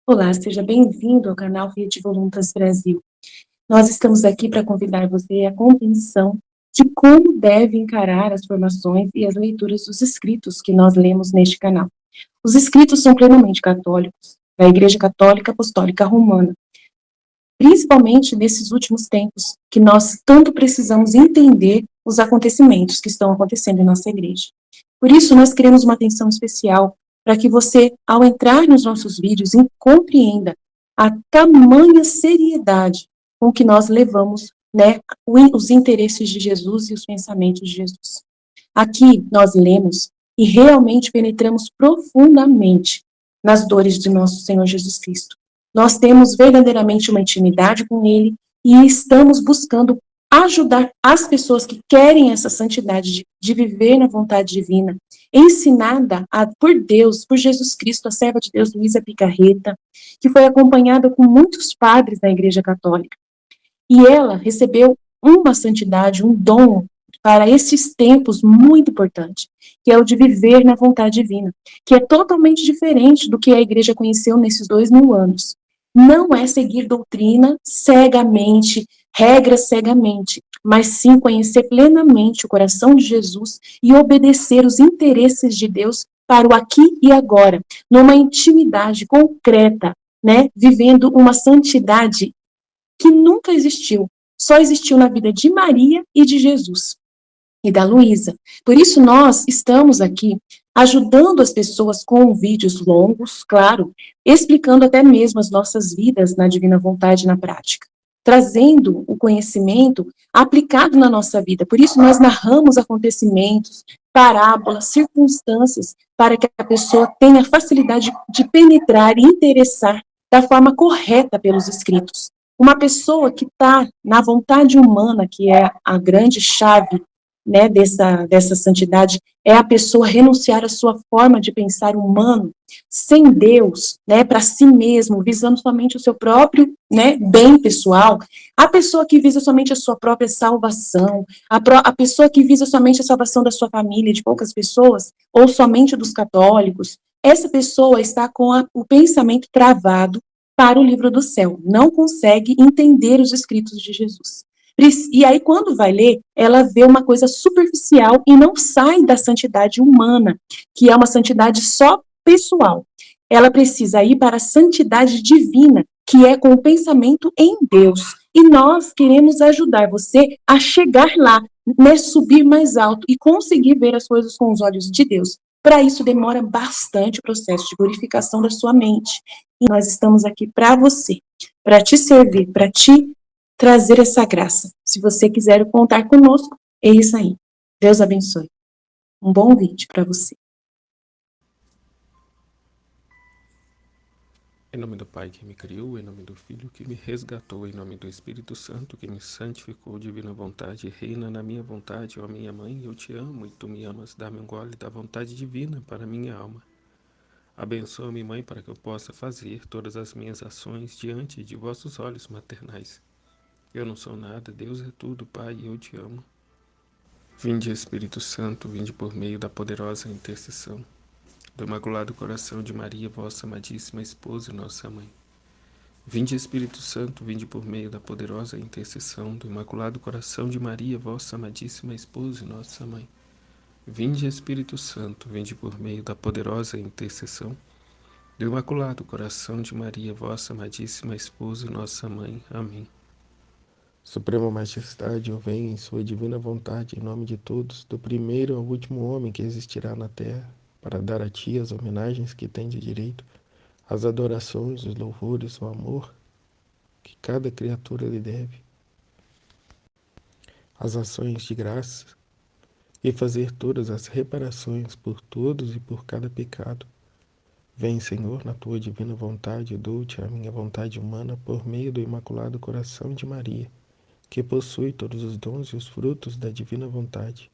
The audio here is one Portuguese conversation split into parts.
Olá, seja bem-vindo ao canal Rede Voluntas Brasil. Nós estamos aqui para convidar você à compreensão de como deve encarar as formações e as leituras dos escritos que nós lemos neste canal. Os escritos são plenamente católicos, da Igreja Católica Apostólica Romana, principalmente nesses últimos tempos, que nós tanto precisamos entender os acontecimentos que estão acontecendo em nossa igreja. Por isso, nós queremos uma atenção especial para que você, ao entrar nos nossos vídeos, compreenda a tamanha seriedade com que nós levamos, né, os interesses de Jesus e os pensamentos de Jesus. Aqui nós lemos e realmente penetramos profundamente nas dores de nosso Senhor Jesus Cristo. Nós temos verdadeiramente uma intimidade com Ele e estamos buscando ajudar as pessoas que querem essa santidade de viver na vontade divina, ensinada por Deus, por Jesus Cristo, a serva de Deus, Luísa Picarreta, que foi acompanhada com muitos padres da Igreja Católica. E ela recebeu uma santidade, um dom para esses tempos muito importante, que é o de viver na vontade divina, que é totalmente diferente do que a igreja conheceu nesses 2000 anos. Não é seguir doutrina cegamente, regras cegamente, mas sim conhecer plenamente o coração de Jesus e obedecer os interesses de Deus para o aqui e agora, numa intimidade concreta, né, vivendo uma santidade que nunca existiu, só existiu na vida de Maria e de Jesus e da Luísa. Por isso nós estamos aqui ajudando as pessoas com vídeos longos, claro, explicando até mesmo as nossas vidas na divina vontade na prática, trazendo o conhecimento aplicado na nossa vida. Por isso nós narramos acontecimentos, parábolas, circunstâncias, para que a pessoa tenha facilidade de penetrar e interessar da forma correta pelos escritos. Uma pessoa que está na vontade humana, que é a grande chave, né, dessa santidade, é a pessoa renunciar à sua forma de pensar humano, sem Deus, né, para si mesmo, visando somente o seu próprio, né, bem pessoal. A pessoa que visa somente a sua própria salvação, a pessoa que visa somente a salvação da sua família, de poucas pessoas, ou somente dos católicos, essa pessoa está com o pensamento travado para o livro do céu, não consegue entender os escritos de Jesus. E aí, quando vai ler, ela vê uma coisa superficial e não sai da santidade humana, que é uma santidade só pessoal. Ela precisa ir para a santidade divina, que é com o pensamento em Deus. E nós queremos ajudar você a chegar lá, né, subir mais alto e conseguir ver as coisas com os olhos de Deus. Para isso, demora bastante o processo de purificação da sua mente. E nós estamos aqui para você, para te servir, para te trazer essa graça. Se você quiser contar conosco, é isso aí. Deus abençoe. Um bom vídeo para você. Em nome do Pai que me criou, em nome do Filho que me resgatou, em nome do Espírito Santo que me santificou, divina vontade, reina na minha vontade, ó minha mãe, eu te amo e tu me amas, dá-me um gole da vontade divina para minha alma. Abençoa-me, mãe, para que eu possa fazer todas as minhas ações diante de vossos olhos maternais. Eu não sou nada, Deus é tudo, Pai, e eu te amo. Vinde, Espírito Santo, vinde por meio da poderosa intercessão do Imaculado Coração de Maria, vossa amadíssima esposa e nossa mãe. Vinde, Espírito Santo, vinde por meio da poderosa intercessão do Imaculado Coração de Maria, vossa amadíssima esposa e nossa mãe. Vinde, Espírito Santo, vinde por meio da poderosa intercessão do Imaculado Coração de Maria, vossa amadíssima esposa e nossa mãe. Amém. Suprema Majestade, eu venho em sua divina vontade, em nome de todos, do primeiro ao último homem que existirá na terra, para dar a ti as homenagens que tem de direito, as adorações, os louvores, o amor que cada criatura lhe deve, as ações de graça e fazer todas as reparações por todos e por cada pecado. Vem, Senhor, na tua divina vontade, dou-te a minha vontade humana por meio do Imaculado Coração de Maria, que possui todos os dons e os frutos da divina vontade.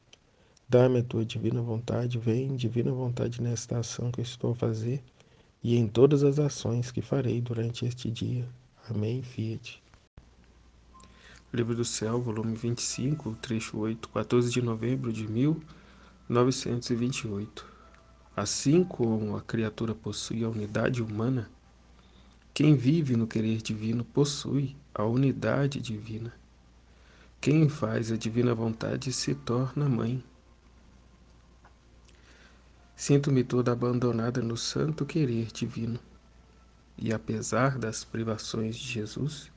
Dá-me a tua divina vontade, vem, divina vontade, nesta ação que eu estou a fazer e em todas as ações que farei durante este dia. Amém, fiat. Livro do Céu, volume 25, trecho 8, 14 de novembro de 1928. Assim como a criatura possui a unidade humana, quem vive no querer divino possui a unidade divina. Quem faz a divina vontade se torna mãe. Sinto-me toda abandonada no santo querer divino. E apesar das privações de Jesus,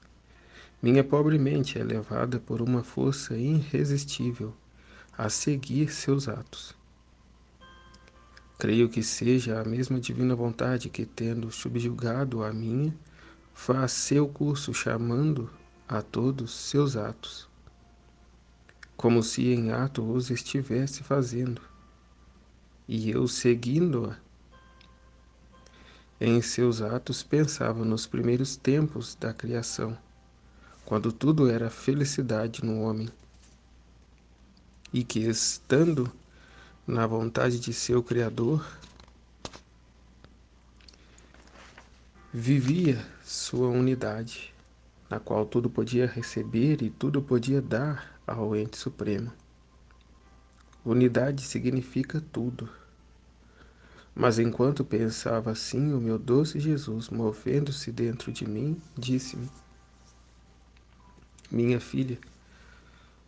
minha pobre mente é levada por uma força irresistível a seguir seus atos. Creio que seja a mesma divina vontade que, tendo subjugado a minha, faz seu curso chamando a todos seus atos, como se em ato os estivesse fazendo, e eu, seguindo-a em seus atos, pensava nos primeiros tempos da criação, quando tudo era felicidade no homem, e que, estando na vontade de seu Criador, vivia sua unidade, na qual tudo podia receber e tudo podia dar ao Ente Supremo. Unidade significa tudo. Mas enquanto pensava assim, o meu doce Jesus, movendo-se dentro de mim, disse-me: Minha filha,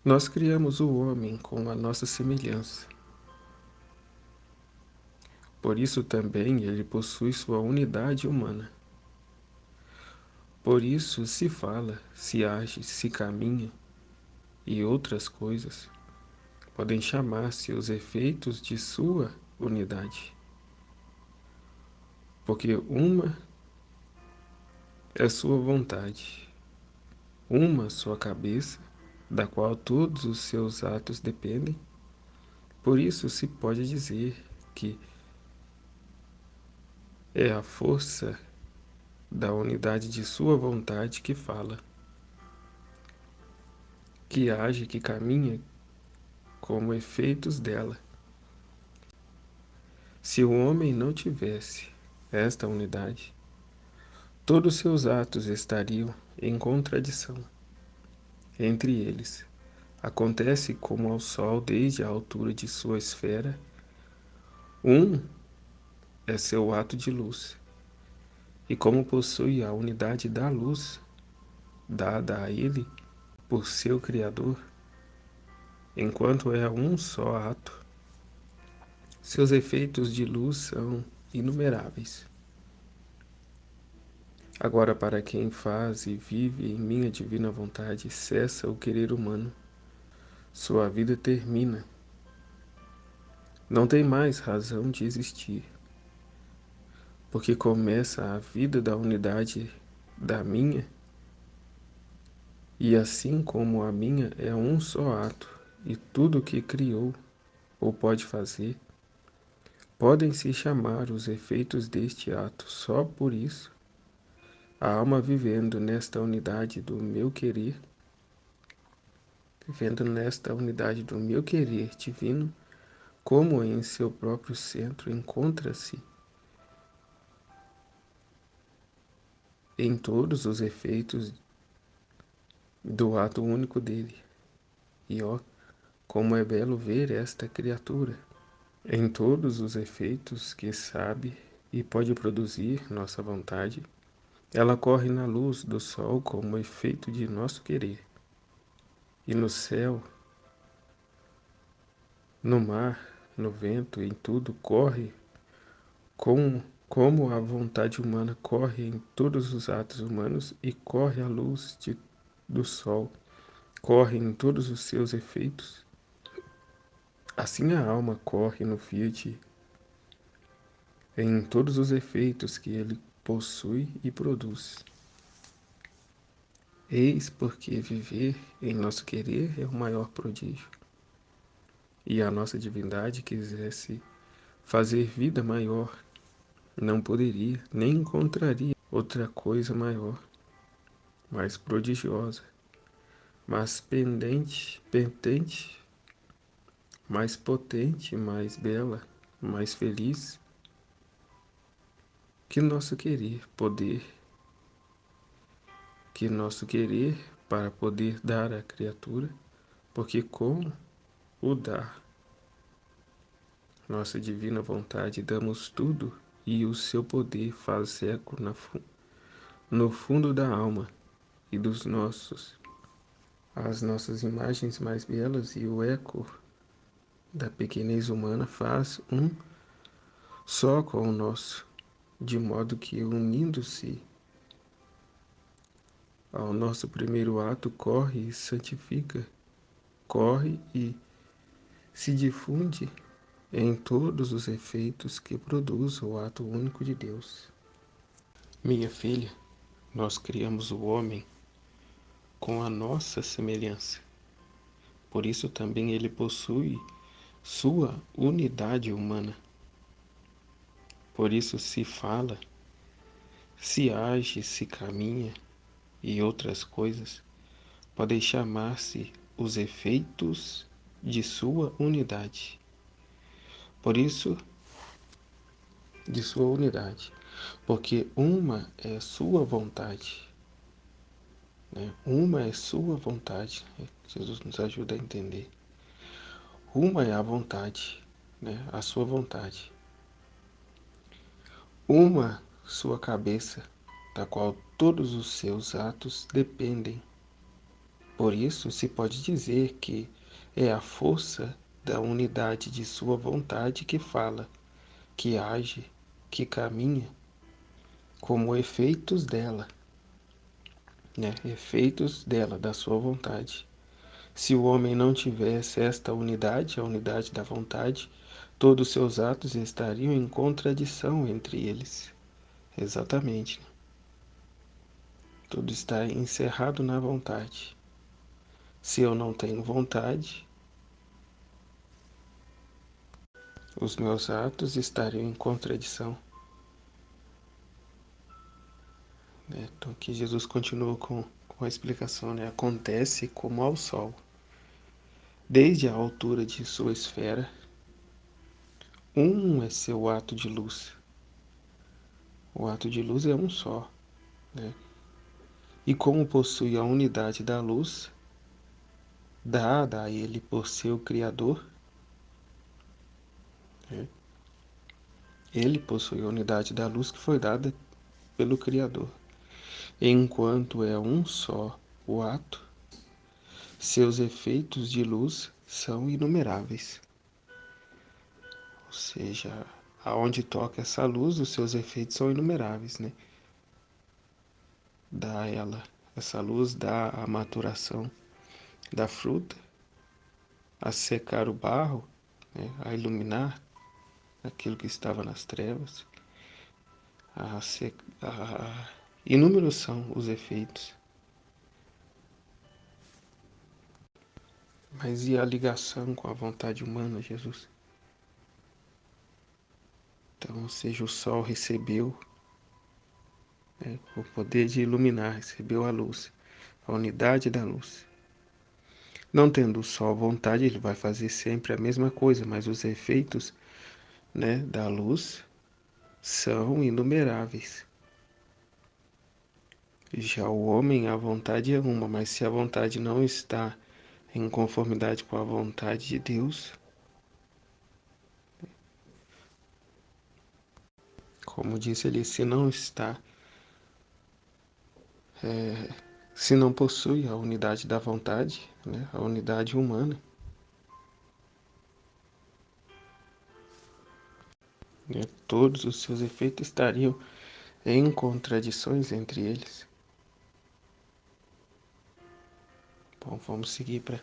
nós criamos o homem com a nossa semelhança. Por isso também ele possui sua unidade humana. Por isso se fala, se age, se caminha e outras coisas podem chamar-se os efeitos de sua unidade. Porque uma é sua vontade, uma sua cabeça, da qual todos os seus atos dependem. Por isso se pode dizer que é a força da unidade de sua vontade que fala, que age, que caminha como efeitos dela. Se o homem não tivesse esta unidade, todos seus atos estariam em contradição entre eles. Acontece como ao Sol desde a altura de sua esfera. Um é seu ato de luz, e como possui a unidade da luz, dada a ele por seu Criador, enquanto é um só ato, seus efeitos de luz são inumeráveis. Agora, para quem faz e vive em minha divina vontade, cessa o querer humano, sua vida termina. Não tem mais razão de existir, porque começa a vida da unidade da minha, e assim como a minha é um só ato, e tudo que criou ou pode fazer, podem se chamar os efeitos deste ato. Só por isso, a alma vivendo nesta unidade do meu querer, divino, como em seu próprio centro, encontra-se em todos os efeitos do ato único dele. E ó, como é belo ver esta criatura em todos os efeitos que sabe e pode produzir nossa vontade. Ela corre na luz do sol como efeito de nosso querer. E no céu, no mar, no vento, em tudo corre como a vontade humana corre em todos os atos humanos e corre a luz do sol, corre em todos os seus efeitos. Assim a alma corre no Fiat em todos os efeitos que ele possui e produz. Eis porque viver em nosso querer é o maior prodígio. E a nossa divindade quisesse fazer vida maior, não poderia, nem encontraria outra coisa maior, mais prodigiosa, mais pendente, mais potente, mais bela, mais feliz que nosso querer, poder, que nosso querer para poder dar à criatura, porque com o dar, nossa divina vontade, damos tudo e o seu poder faz eco no fundo da alma e dos as nossas imagens mais belas, e o eco da pequenez humana faz um só com o nosso, de modo que, unindo-se ao nosso primeiro ato, corre e santifica, corre e se difunde em todos os efeitos que produz o ato único de Deus. Minha filha, nós criamos o homem com a nossa semelhança. Por isso também ele possui sua unidade humana. Por isso se fala, se age, se caminha e outras coisas podem chamar-se os efeitos de sua unidade. Por isso, de sua unidade, porque uma é sua vontade, né? Uma é sua vontade. Jesus nos ajuda a entender. Uma é a vontade, né? A sua vontade. Uma sua cabeça, da qual todos os seus atos dependem. Por isso se pode dizer que é a força da unidade de sua vontade que fala, que age, que caminha, como efeitos dela, né? Efeitos dela, da sua vontade. Se o homem não tivesse esta unidade, a unidade da vontade, todos os seus atos estariam em contradição entre eles. Exatamente. Tudo está encerrado na vontade. Se eu não tenho vontade, os meus atos estariam em contradição. Né? Então aqui Jesus continua com a explicação, né? Acontece como ao Sol. Desde a altura de sua esfera, um é seu ato de luz. O ato de luz é um só, né? E como possui a unidade da luz, dada a ele por seu Criador, né? Ele possui a unidade da luz que foi dada pelo Criador. Enquanto é um só o ato, seus efeitos de luz são inumeráveis. Ou seja, aonde toca essa luz, os seus efeitos são inumeráveis, né? Dá ela, essa luz dá a maturação da fruta, a secar o barro, né? A iluminar aquilo que estava nas trevas, inúmeros são os efeitos. Mas e a ligação com a vontade humana, Jesus? Então, ou seja, o sol recebeu, né, o poder de iluminar, recebeu a luz, a unidade da luz. Não tendo o sol vontade, ele vai fazer sempre a mesma coisa, mas os efeitos, né, da luz são inumeráveis. Já o homem, a vontade é uma, mas se a vontade não está em conformidade com a vontade de Deus, como disse ele, se não está, se não possui a unidade da vontade, né, a unidade humana, né, todos os seus efeitos estariam em contradições entre eles. Bom, vamos seguir para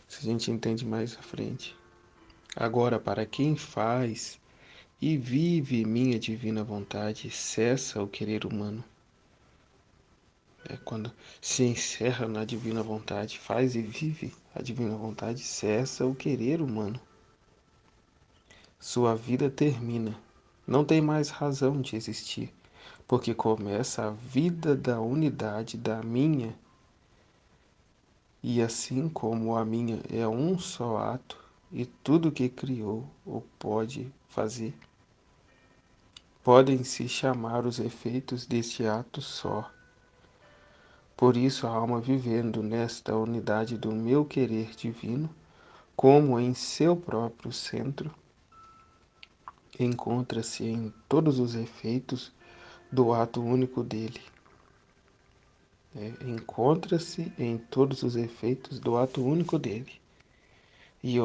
se a gente entende mais à frente. Agora, para quem faz e vive minha divina vontade, cessa o querer humano. É quando se encerra na divina vontade, faz e vive a divina vontade, cessa o querer humano. Sua vida termina, não tem mais razão de existir, porque começa a vida da unidade da minha, e assim como a minha é um só ato, e tudo que criou ou pode fazer, podem se chamar os efeitos deste ato só, Por isso a alma vivendo nesta unidade do meu querer divino, como em seu próprio centro, encontra-se em todos os efeitos do ato único dele. Encontra-se em todos os efeitos do ato único dele. E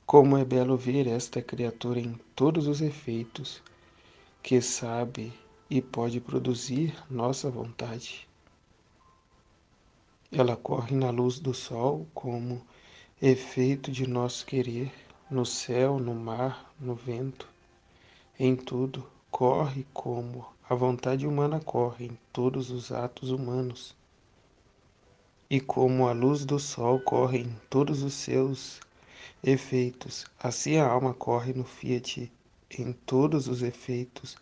como é belo ver esta criatura em todos os efeitos, que sabe e pode produzir nossa vontade. Ela corre na luz do sol como efeito de nosso querer, no céu, no mar, no vento, em tudo, corre como a vontade humana corre em todos os atos humanos. E como a luz do sol corre em todos os seus efeitos, assim a alma corre no Fiat em todos os efeitos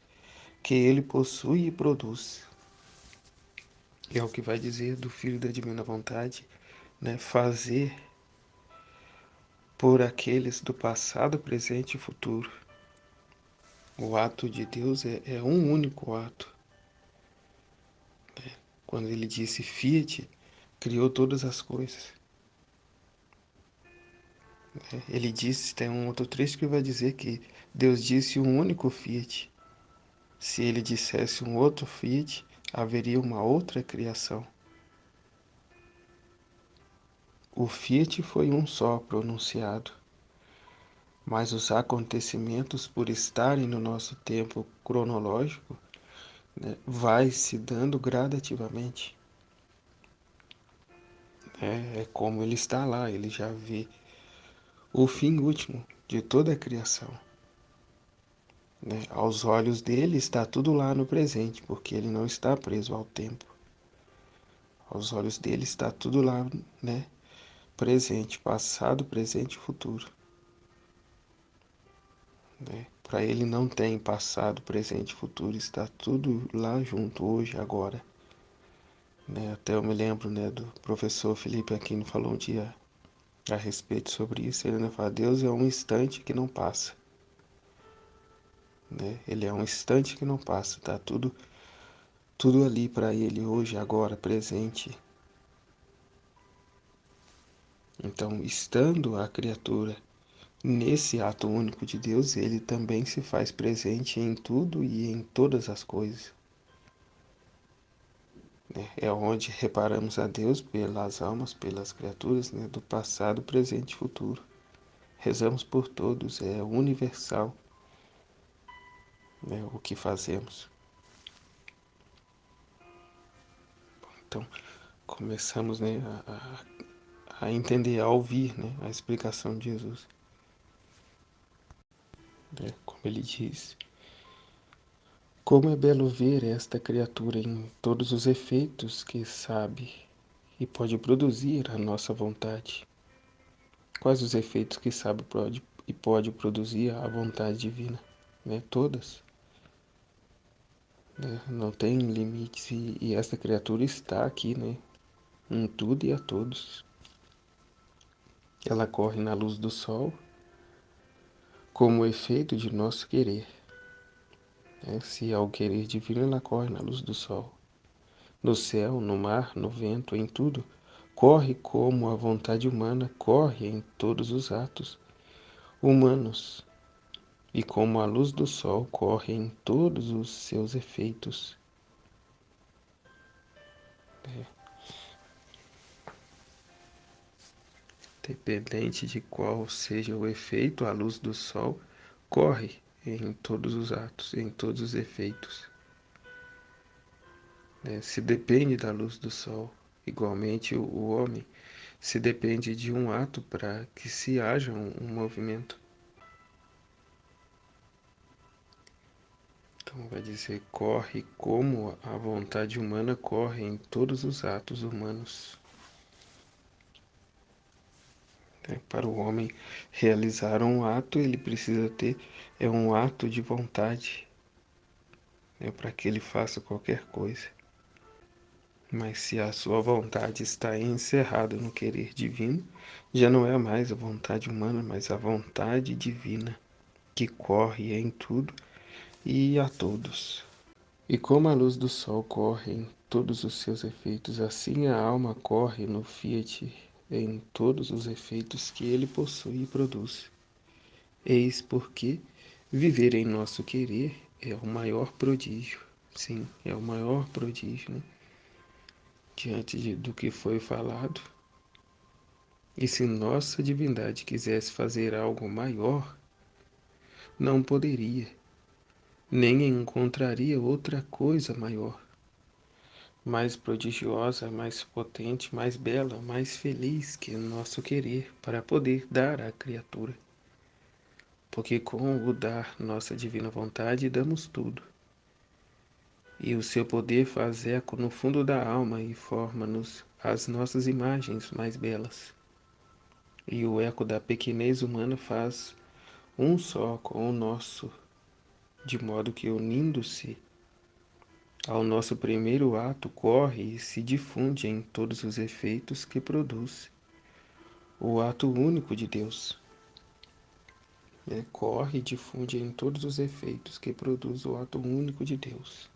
que ele possui e produz. É o que vai dizer do Filho da Divina Vontade, né? Fazer por aqueles do passado, presente e futuro. O ato de Deus é um único ato. Quando ele disse Fiat, criou todas as coisas. Ele disse, tem um outro trecho que vai dizer que Deus disse um único Fiat. Se ele dissesse um outro Fiat, haveria uma outra criação. O Fiat foi um só pronunciado, mas os acontecimentos, por estarem no nosso tempo cronológico, né, vai se dando gradativamente. É como ele está lá, ele já vê o fim último de toda a criação. Né? Aos olhos dele está tudo lá no presente, porque ele não está preso ao tempo. Aos olhos dele está tudo lá, né? Presente, passado, presente e futuro. Né? Para ele não tem passado, presente e futuro, está tudo lá junto, hoje, agora. Né? Até eu me lembro, né, do professor Felipe Aquino falou um dia a respeito sobre isso. Ele fala, Deus é um instante que não passa. Né? Ele é um instante que não passa, tá tudo ali para ele hoje, agora, presente. Então, estando a criatura nesse ato único de Deus, ele também se faz presente em tudo e em todas as coisas. Né? É onde reparamos a Deus pelas almas, pelas criaturas, né? Do passado, presente e futuro. Rezamos por todos, é universal, né? O que fazemos. Então, começamos, né, a entender, a ouvir, né, a explicação de Jesus. Né? Como ele diz, como é belo ver esta criatura em todos os efeitos que sabe e pode produzir a nossa vontade. Quais os efeitos que sabe e pode produzir a vontade divina? Né? Todas. Né? Não tem limites e esta criatura está aqui, né? Em tudo e a todos. Ela corre na luz do sol como efeito de nosso querer. Né? Se há o querer divino, ela corre na luz do sol. No céu, no mar, no vento, em tudo, corre como a vontade humana corre em todos os atos humanos, e como a luz do sol corre em todos os seus efeitos. Dependente de qual seja o efeito, a luz do sol corre em todos os atos, em todos os efeitos. Se depende da luz do sol, igualmente o homem se depende de um ato para que se haja um movimento. Então vai dizer, corre como a vontade humana corre em todos os atos humanos. Para o homem realizar um ato, ele precisa ter um ato de vontade, para que ele faça qualquer coisa. Mas se a sua vontade está encerrada no querer divino, já não é mais a vontade humana, mas a vontade divina, que corre em tudo e a todos. E como a luz do sol corre em todos os seus efeitos. Assim a alma corre no Fiat em todos os efeitos que ele possui e produz. Eis porque viver em nosso querer é o maior prodígio. Sim, é o maior prodígio, né? Do que foi falado. E se nossa divindade quisesse fazer algo maior, não poderia, nem encontraria outra coisa maior, mais prodigiosa, mais potente, mais bela, mais feliz que o nosso querer para poder dar à criatura. Porque com o dar nossa divina vontade damos tudo. E o seu poder faz eco no fundo da alma e forma-nos as nossas imagens mais belas. E o eco da pequenez humana faz um só com o nosso, de modo que, unindo-se ao nosso primeiro ato, corre e se difunde em todos os efeitos que produz o ato único de Deus. Corre e difunde em todos os efeitos que produz o ato único de Deus.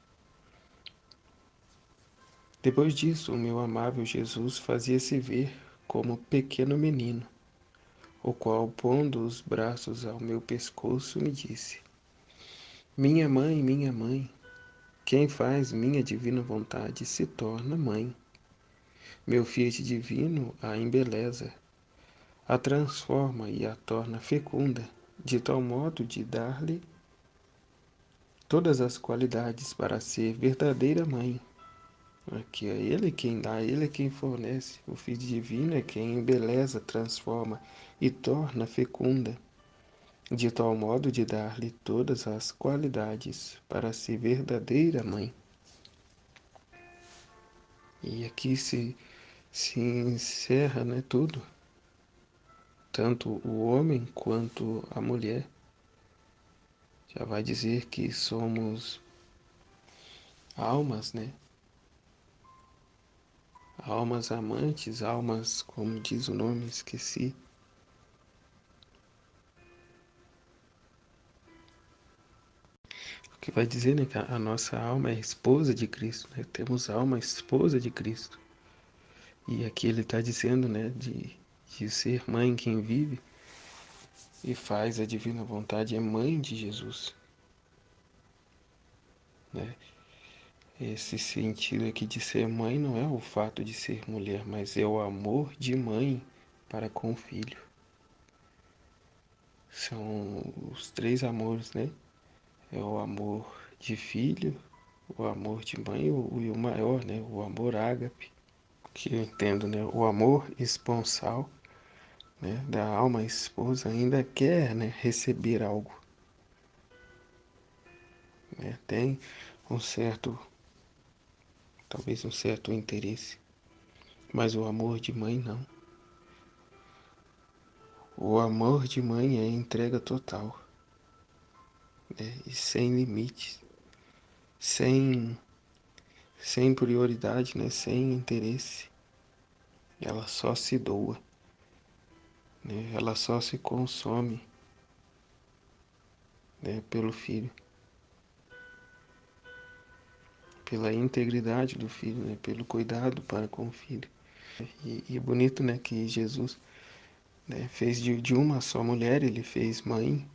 Depois disso, o meu amável Jesus fazia-se ver como pequeno menino, o qual, pondo os braços ao meu pescoço, me disse: minha mãe, quem faz minha divina vontade se torna mãe. Meu Fiat divino a embeleza, a transforma e a torna fecunda, de tal modo de dar-lhe todas as qualidades para ser verdadeira mãe. Aqui é ele quem dá, ele é quem fornece. O Filho Divino é quem embeleza, transforma e torna fecunda, de tal modo de dar-lhe todas as qualidades para ser verdadeira mãe. E aqui se encerra, né, tudo. Tanto o homem quanto a mulher. Já vai dizer que somos almas, né? Almas amantes, almas, como diz o nome, esqueci. O que vai dizer, né, que a nossa alma é esposa de Cristo, né? Temos alma esposa de Cristo. E aqui ele está dizendo, né, de ser mãe quem vive e faz a divina vontade, é mãe de Jesus, né? Esse sentido aqui de ser mãe não é o fato de ser mulher, mas é o amor de mãe para com o filho. São os três amores, né? É o amor de filho, o amor de mãe e o maior, né? O amor ágape, que eu entendo, né? O amor esponsal, né? Da alma esposa ainda quer, né? Receber algo, né? Tem um certo, talvez um certo interesse, mas o amor de mãe não. O amor de mãe é entrega total, né? E sem limites, sem, sem prioridade, né? Sem interesse. Ela só se doa, né? Ela só se consome, né? Pelo filho, pela integridade do filho, né? Pelo cuidado para com o filho. E bonito, né? Que Jesus, né? Fez de uma só mulher, ele fez mãe,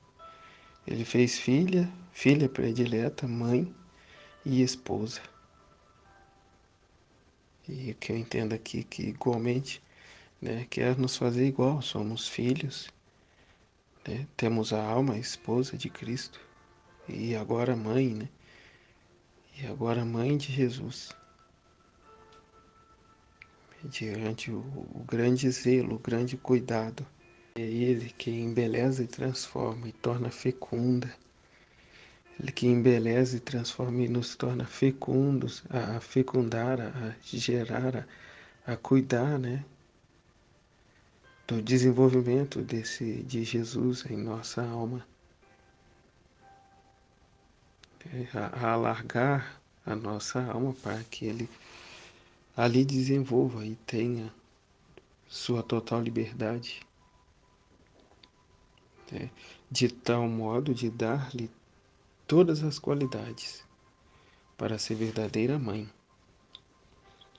ele fez filha, filha predileta, mãe e esposa. E o que eu entendo aqui que igualmente, né, quer nos fazer igual, somos filhos, né, temos a alma, a esposa de Cristo, e agora mãe, né, e agora mãe de Jesus, diante o grande zelo, o grande cuidado. É Ele que embeleza e transforma e torna fecunda, Ele que embeleza e transforma e nos torna fecundos, a fecundar, a gerar, a cuidar, né, do desenvolvimento de Jesus em nossa alma, a alargar a nossa alma para que Ele ali desenvolva e tenha sua total liberdade, né, de tal modo de dar-lhe todas as qualidades para ser verdadeira mãe.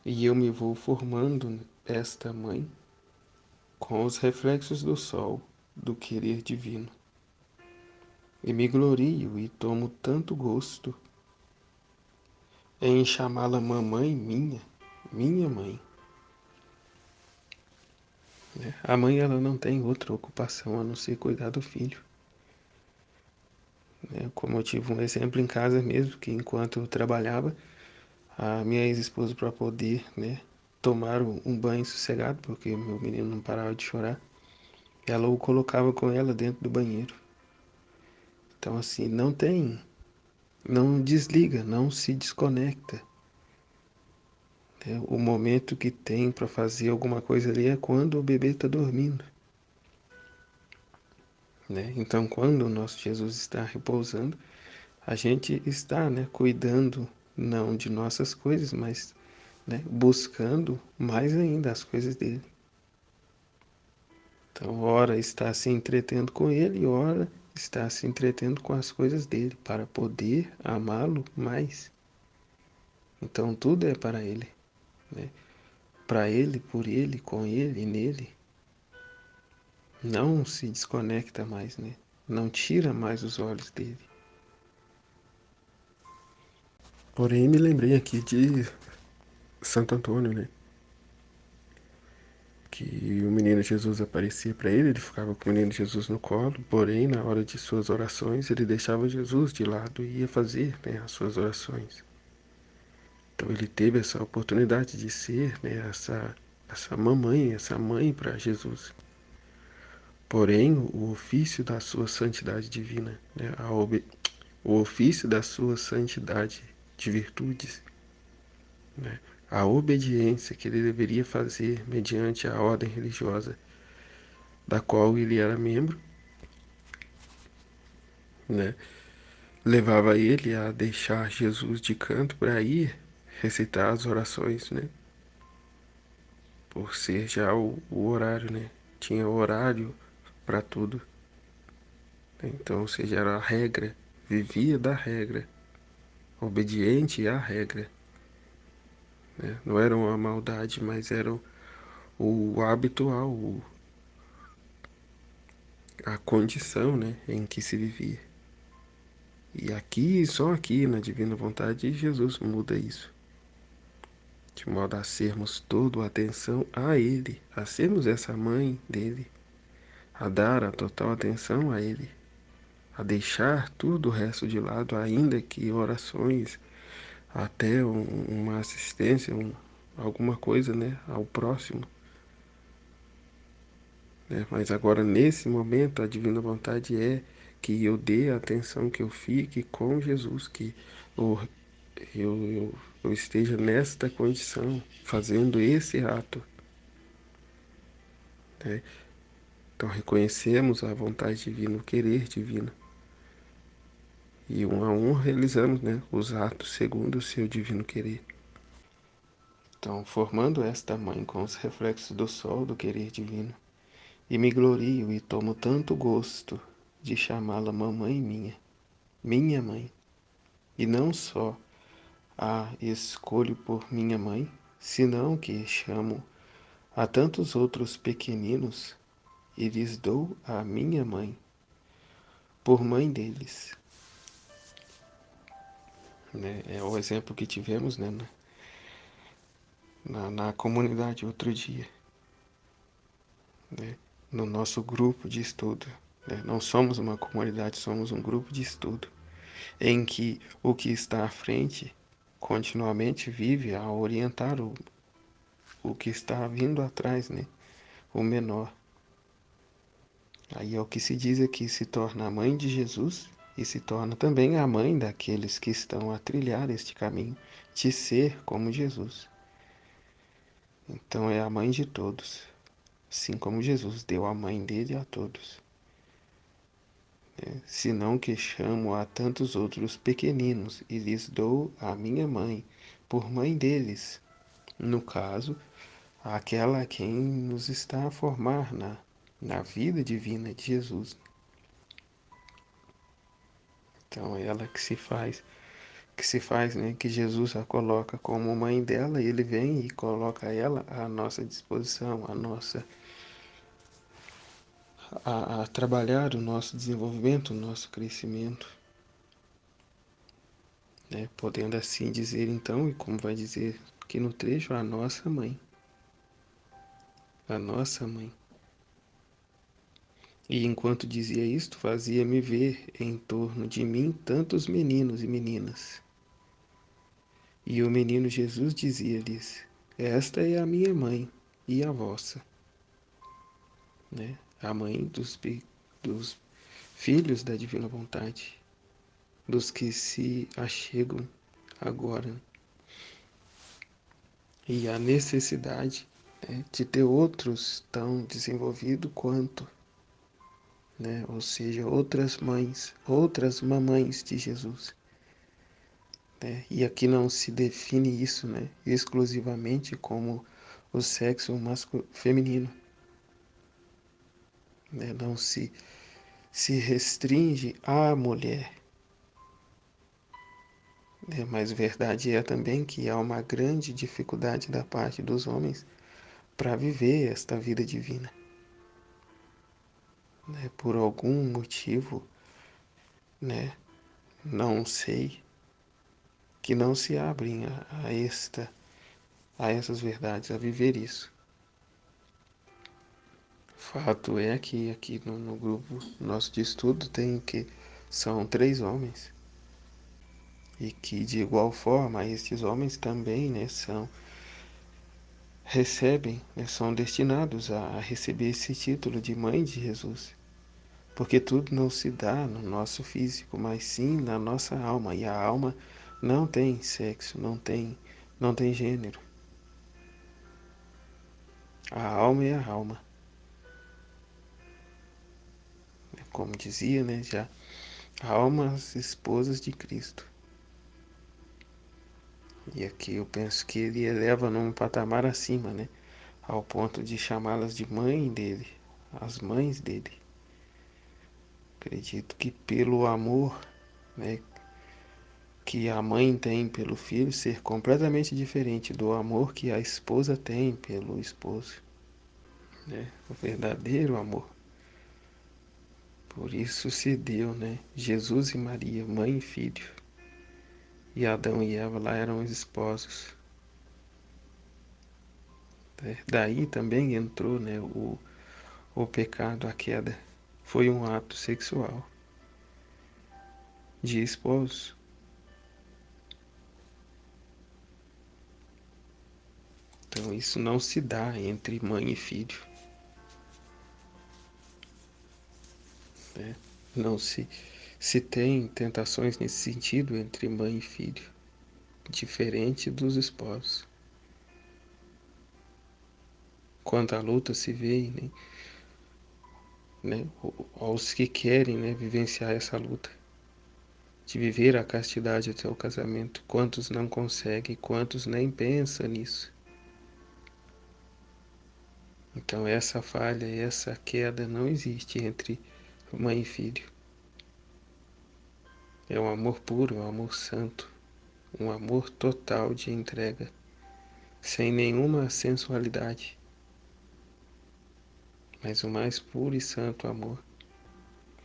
E eu me vou formando esta mãe com os reflexos do sol do querer divino. E me glorio e tomo tanto gosto em chamá-la mamãe minha, minha mãe. A mãe ela não tem outra ocupação a não ser cuidar do filho. Como eu tive um exemplo em casa mesmo, que enquanto eu trabalhava, a minha ex-esposa para poder, tomar um banho sossegado, porque meu menino não parava de chorar, ela o colocava com ela dentro do banheiro. Então assim, não desliga, não se desconecta. O momento que tem para fazer alguma coisa ali é quando o bebê está dormindo. Então, quando o nosso Jesus está repousando, a gente está, cuidando não de nossas coisas, mas, buscando mais ainda as coisas dele. Então, ora está se entretendo com ele, ora está se entretendo com as coisas dele, para poder amá-lo mais. Então, tudo é para ele, né? Para ele, por ele, com ele e nele. Não se desconecta mais, Não tira mais os olhos dele. Porém, me lembrei aqui de Santo Antônio, que o menino Jesus aparecia para ele, ele ficava com o menino Jesus no colo, porém, na hora de suas orações, ele deixava Jesus de lado e ia fazer, as suas orações. Então, ele teve essa oportunidade de ser, essa mamãe, essa mãe para Jesus. Porém, o ofício da sua santidade divina, o ofício da sua santidade de virtudes, a obediência que ele deveria fazer mediante a ordem religiosa da qual ele era membro, né, levava ele a deixar Jesus de canto para ir recitar as orações, por ser já o horário, tinha horário para tudo. Então, ou seja, era a regra, vivia da regra, obediente à regra. Não era uma maldade, mas era o habitual, a condição, em que se vivia. E aqui, só aqui na divina vontade, Jesus muda isso. De modo a sermos toda a atenção a Ele, a sermos essa mãe dele, a dar a total atenção a Ele, a deixar tudo o resto de lado, ainda que orações, até uma assistência, alguma coisa, ao próximo. Mas agora, nesse momento, a divina vontade é que eu dê a atenção, que eu fique com Jesus, que eu, eu esteja nesta condição, fazendo esse ato. Né? Então, reconhecemos a vontade divina, o querer divino. E um a um realizamos, os atos segundo o seu divino querer. Então, formando esta mãe com os reflexos do sol do querer divino, e me glorio e tomo tanto gosto de chamá-la mamãe minha, minha mãe, e não só a escolho por minha mãe, senão que chamo a tantos outros pequeninos e lhes dou a minha mãe, por mãe deles. É o exemplo que tivemos, na comunidade outro dia, no nosso grupo de estudo. Não somos uma comunidade, somos um grupo de estudo, em que o que está à frente continuamente vive a orientar o que está vindo atrás, o menor. Aí é o que se diz aqui, se torna a mãe de Jesus e se torna também a mãe daqueles que estão a trilhar este caminho de ser como Jesus. Então é a mãe de todos, assim como Jesus deu a mãe dele a todos. Senão que chamo a tantos outros pequeninos e lhes dou a minha mãe, por mãe deles. No caso, aquela a quem nos está a formar na vida divina de Jesus. Então é ela que se faz que se faz, né, que Jesus a coloca como mãe dela, e ele vem e coloca ela à nossa disposição, a trabalhar o nosso desenvolvimento, o nosso crescimento, né, podendo assim dizer então, e como vai dizer aqui no trecho, a nossa mãe. E enquanto dizia isto, fazia-me ver em torno de mim tantos meninos e meninas. E o menino Jesus dizia-lhes: Esta é a minha mãe e a vossa, né? A mãe dos filhos da divina vontade, dos que se achegam agora. E a necessidade, né, de ter outros tão desenvolvidos quanto, né? Ou seja, outras mães, outras mamães de Jesus. Né? E aqui não se define isso, né, exclusivamente como o sexo feminino. Né? Não se restringe à mulher. Né? Mas verdade é também que há uma grande dificuldade da parte dos homens para viver esta vida divina. Né? Por algum motivo, né, não sei, que não se abrem a essas verdades, a viver isso. Fato é que aqui no grupo nosso de estudo tem que são 3 homens e que de igual forma estes homens também, né, recebem, né, são destinados a receber esse título de mãe de Jesus, porque tudo não se dá no nosso físico, mas sim na nossa alma, e a alma não tem sexo, não tem gênero. A alma é a alma, como dizia, né, já almas esposas de Cristo. E aqui eu penso que ele eleva num patamar acima, né? Ao ponto de chamá-las de mãe dele, as mães dele. Acredito que pelo amor, né, que a mãe tem pelo filho ser completamente diferente do amor que a esposa tem pelo esposo, né? O verdadeiro amor. Por isso se deu, né? Jesus e Maria, mãe e filho. E Adão e Eva lá eram os esposos. Né? Daí também entrou, né, o pecado, a queda. Foi um ato sexual de esposo. Então isso não se dá entre mãe e filho. Né? Não se tem tentações nesse sentido entre mãe e filho, diferente dos esposos. Quando a luta se vê, né, aos que querem, né, vivenciar essa luta, de viver a castidade até o casamento, quantos não conseguem, quantos nem pensam nisso. Então essa falha, essa queda não existe entre mãe e filho. É um amor puro, um amor santo, um amor total de entrega, sem nenhuma sensualidade, mas o mais puro e santo amor.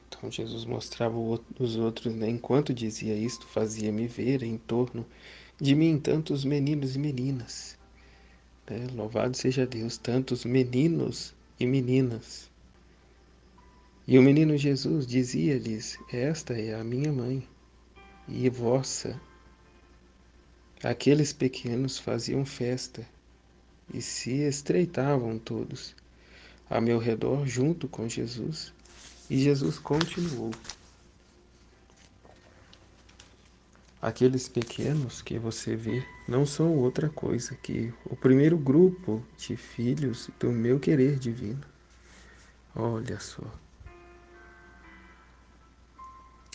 Então Jesus mostrava os outros, né? Enquanto dizia isto, fazia-me ver em torno de mim tantos meninos e meninas. Né? Louvado seja Deus, tantos meninos e meninas. E o menino Jesus dizia-lhes: Esta é a minha mãe e vossa. Aqueles pequenos faziam festa e se estreitavam todos a meu redor junto com Jesus. E Jesus continuou: Aqueles pequenos que você vê não são outra coisa que o primeiro grupo de filhos do meu querer divino. Olha só.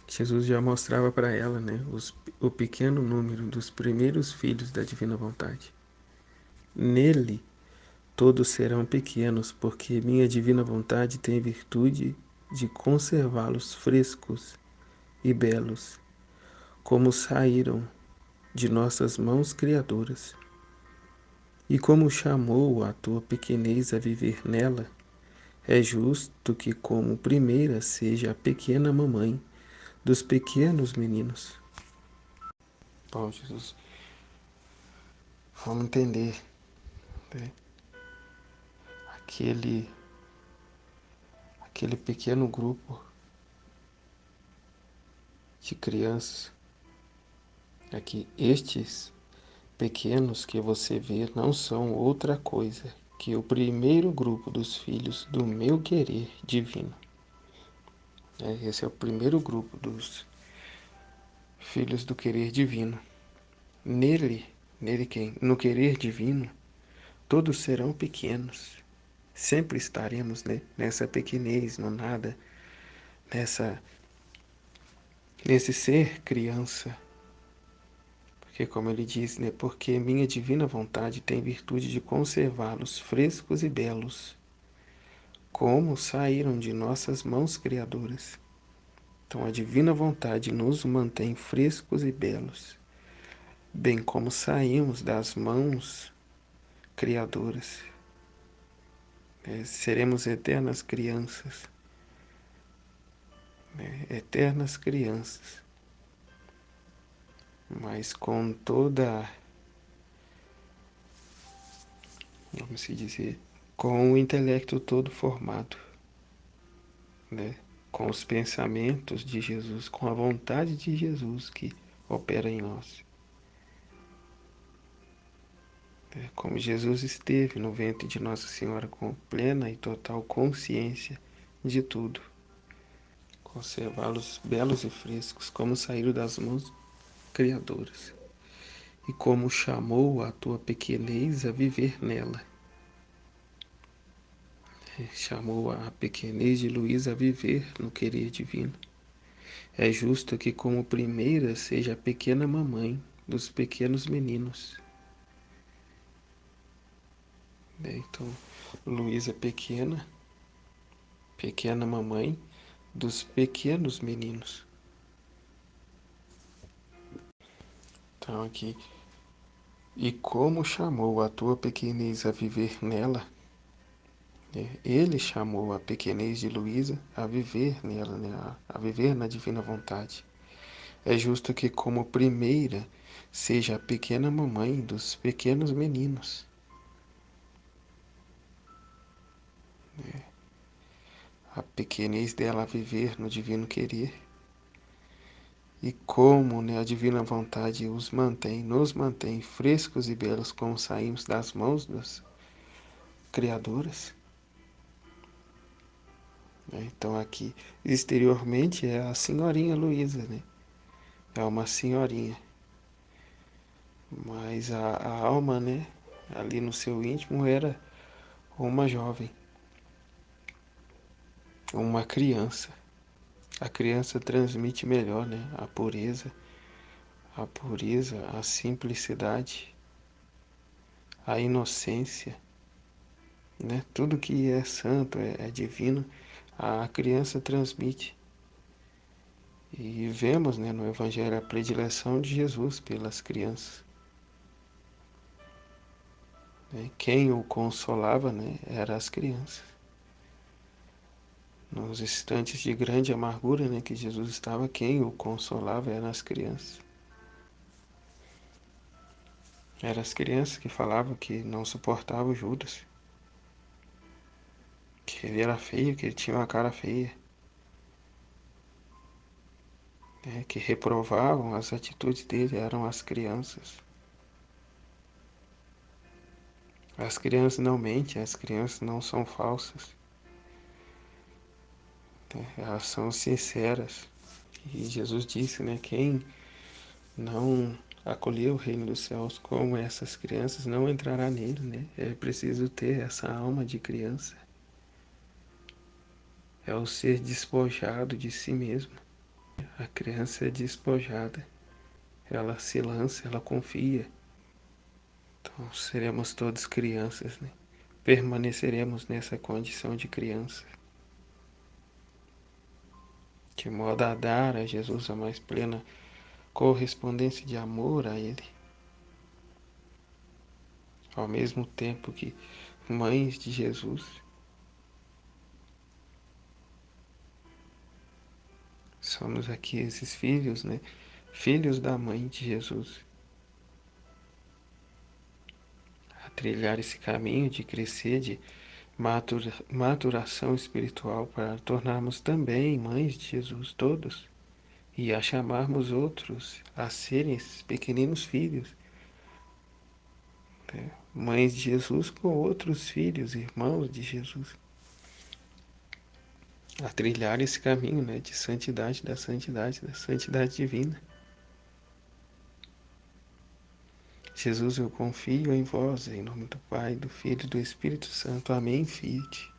Jesus já mostrava para ela, né, o pequeno número dos primeiros filhos da divina vontade. Nele todos serão pequenos, porque minha divina vontade tem virtude de conservá-los frescos e belos, como saíram de nossas mãos criadoras. E como chamou a tua pequenez a viver nela, é justo que como primeira seja a pequena mamãe dos pequenos meninos. Bom, Jesus, vamos entender, né? Aquele, aquele pequeno grupo de crianças, é que estes pequenos que você vê não são outra coisa que o primeiro grupo dos filhos do meu querer divino. Esse é o primeiro grupo dos filhos do querer divino. Nele quem? No querer divino, todos serão pequenos. Sempre estaremos, né, nessa pequenez, no nada, nessa, nesse ser criança. Porque como ele diz, né, porque minha divina vontade tem virtude de conservá-los frescos e belos, como saíram de nossas mãos criadoras. Então a divina vontade nos mantém frescos e belos, bem como saímos das mãos criadoras. Seremos eternas crianças, né? Eternas crianças, mas com toda, vamos se dizer, com o intelecto todo formado, né? Com os pensamentos de Jesus, com a vontade de Jesus que opera em nós. Como Jesus esteve no ventre de Nossa Senhora com plena e total consciência de tudo. Conservá-los belos e frescos, como saíram das mãos criadoras. E como chamou a tua pequenez a viver nela. Chamou a pequenez de Luísa a viver no querer divino. É justo que como primeira seja a pequena mamãe dos pequenos meninos. Então, Luísa é pequena, pequena mamãe dos pequenos meninos. Então aqui, e como chamou a tua pequenez a viver nela, ele chamou a pequenez de Luísa a viver nela, né? A viver na divina vontade. É justo que como primeira seja a pequena mamãe dos pequenos meninos. A pequenez dela a viver no divino querer. E como, né, a divina vontade os mantém, nos mantém frescos e belos como saímos das mãos das criadoras. Então aqui, exteriormente, é a senhorinha Luísa, né? É uma senhorinha. Mas a alma, né, ali no seu íntimo era uma jovem, uma criança. A criança transmite melhor, né, a pureza, a simplicidade, a inocência, né? Tudo que é santo, é divino, a criança transmite. E vemos, né, no Evangelho a predileção de Jesus pelas crianças. Né? Quem o consolava, né, eram as crianças. Nos instantes de grande amargura, né, que Jesus estava, quem o consolava eram as crianças. Eram as crianças que falavam que não suportavam Judas, que ele era feio, que ele tinha uma cara feia, né, que reprovavam as atitudes dele, eram as crianças. As crianças não mentem, as crianças não são falsas, né, elas são sinceras. E Jesus disse, né, quem não acolher o reino dos céus como essas crianças não entrará nele, né? É preciso ter essa alma de criança. É o ser despojado de si mesmo. A criança é despojada. Ela se lança, ela confia. Então seremos todos crianças, né? Permaneceremos nessa condição de criança. De modo a dar a Jesus a mais plena correspondência de amor a Ele, ao mesmo tempo que mães de Jesus, somos aqui esses filhos, né? Filhos da mãe de Jesus, a trilhar esse caminho de crescer, de maturação espiritual para tornarmos também mães de Jesus todos e a chamarmos outros a serem esses pequeninos filhos, né? Mães de Jesus com outros filhos, irmãos de Jesus, a trilhar esse caminho, né, de santidade, da santidade divina. Jesus, eu confio em vós, em nome do Pai, do Filho e do Espírito Santo. Amém, fiat.